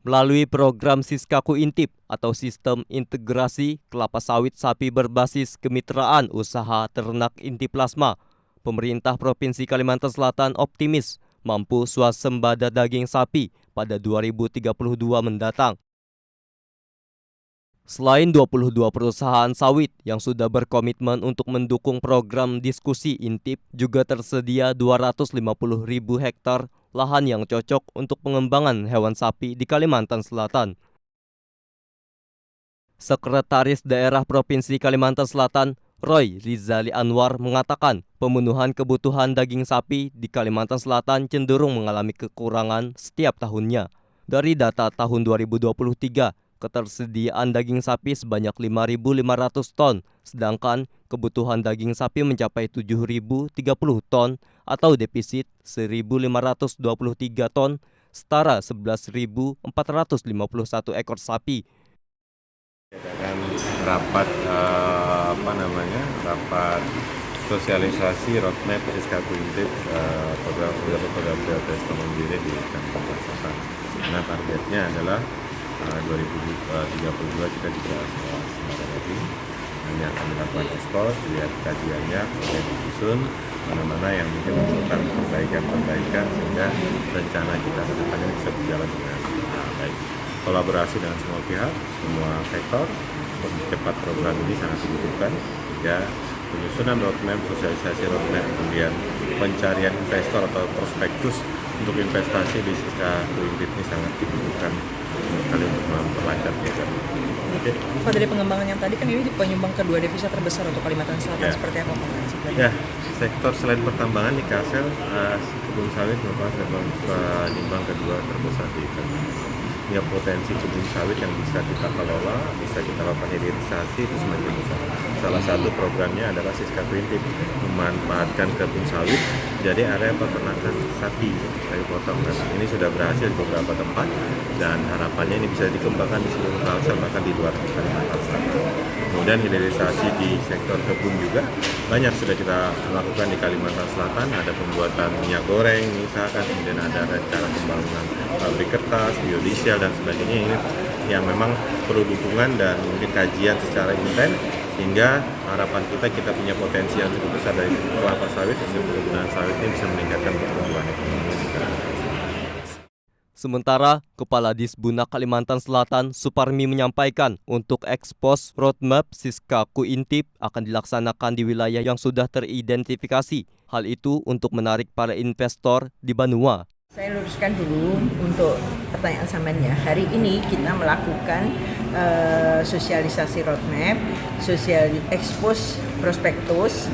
Melalui program Siskaku Intip atau Sistem Integrasi Kelapa Sawit Sapi Berbasis Kemitraan Usaha Ternak Inti Plasma, pemerintah Provinsi Kalimantan Selatan optimis mampu swasembada daging sapi pada 2032 mendatang. Selain 22 perusahaan sawit yang sudah berkomitmen untuk mendukung program diskusi Intip, juga tersedia 250.000 hektar lahan yang cocok untuk pengembangan hewan sapi di Kalimantan Selatan. Sekretaris Daerah Provinsi Kalimantan Selatan, Roy Rizali Anwar, mengatakan pemenuhan kebutuhan daging sapi di Kalimantan Selatan cenderung mengalami kekurangan setiap tahunnya. Dari data tahun 2023, ketersediaan daging sapi sebanyak 5.500 ton, sedangkan kebutuhan daging sapi mencapai 7.030 ton atau defisit 1.523 ton, setara 11.451 ekor sapi. Dengan rapat rapat sosialisasi roadmap Siskaku Intip program prioritas mandiri di Kalimantan Selatan. Nah, targetnya adalah 2032 kita juga swasembada lagi. Ini akan dilakukan ekspor, lihat kajiannya, kemudian disusun mana-mana yang mungkin membutuhkan perbaikan sehingga rencana kita ke depan ini bisa berjalan dengan baik. Kolaborasi dengan semua pihak, semua sektor untuk mempercepat program ini sangat dibutuhkan. Ya, penyusunan roadmap, sosialisasi roadmap, kemudian pencarian investor atau prospektus untuk investasi di Siskaku Intip ini sangat dibutuhkan sekali untuk memperlancar kegiatan. Pak, dari pengembangan yang tadi kan ini penyumbang kedua devisa terbesar untuk Kalimantan Selatan, Ya. seperti apa Pak? Ya, sektor selain pertambangan di Kalsel, kebun sawit merupakan penyumbang kedua terbesar di Kalimantan. Ya, potensi kebun sawit yang bisa kita kelola, bisa kita lakukan hilirisasi itu semakin besar. Salah satu programnya adalah Siskaku Intip, memanfaatkan kebun sawit jadi area peternakan sapi potong. Ini sudah berhasil di beberapa tempat dan harapannya ini bisa dikembangkan di seluruh Kalsel bahkan di luar Kalimantan Selatan. Kemudian hilirisasi di sektor kebun juga banyak sudah kita lakukan di Kalimantan Selatan. Ada pembuatan minyak goreng misalkan, kemudian ada rencana pembangunan pabrik kertas, biodiesel dan sebagainya. Ini yang memang perlu dukungan dan mungkin kajian secara intens, sehingga harapan kita punya potensi yang cukup besar dari kelapa sawit, hasil perkebunan sawit ini bisa meningkatkan pertumbuhan ekonomi di Kalimantan. Sementara, Kepala Disbunak Kalimantan Selatan, Suparmi, menyampaikan untuk ekspos roadmap Siskaku Intip akan dilaksanakan di wilayah yang sudah teridentifikasi. Hal itu untuk menarik para investor di Banua. Saya luruskan dulu untuk pertanyaan sampeannya. Hari ini kita melakukan sosialisasi roadmap, ekspos prospektus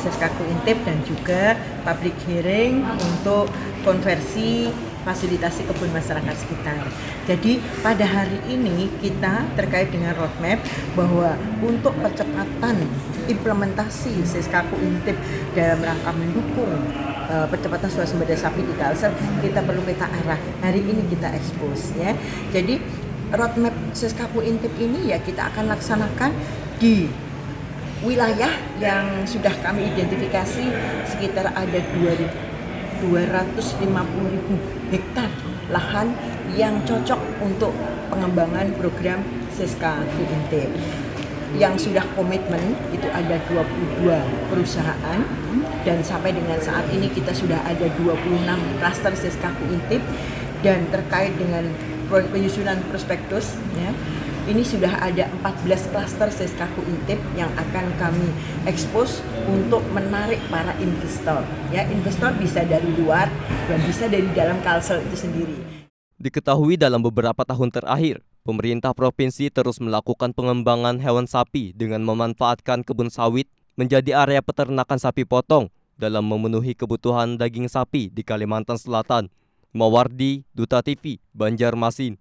Siskaku Intip dan juga public hearing untuk konversi fasilitasi kebun masyarakat sekitar. Jadi pada hari ini kita terkait dengan roadmap bahwa untuk percepatan implementasi Siskaku Intip dalam rangka mendukung percepatan swasembada sapi di Kalsel, kita perlu peta arah. Hari ini kita ekspos ya. Jadi roadmap Siskaku Intip ini ya kita akan laksanakan di wilayah yang sudah kami identifikasi sekitar ada 250.000 hektar lahan yang cocok untuk pengembangan program Siskaku Intip. Yang sudah komitmen itu ada 22 perusahaan dan sampai dengan saat ini kita sudah ada 26 klaster Siskaku Intip, dan terkait dengan penyusunan prospektus ya, ini sudah ada 14 klaster Siskaku Intip yang akan kami ekspos untuk menarik para investor. Ya, investor bisa dari luar dan bisa dari dalam Kalsel itu sendiri. Diketahui dalam beberapa tahun terakhir, pemerintah provinsi terus melakukan pengembangan hewan sapi dengan memanfaatkan kebun sawit menjadi area peternakan sapi potong dalam memenuhi kebutuhan daging sapi di Kalimantan Selatan. Mawardi, Duta TV, Banjarmasin.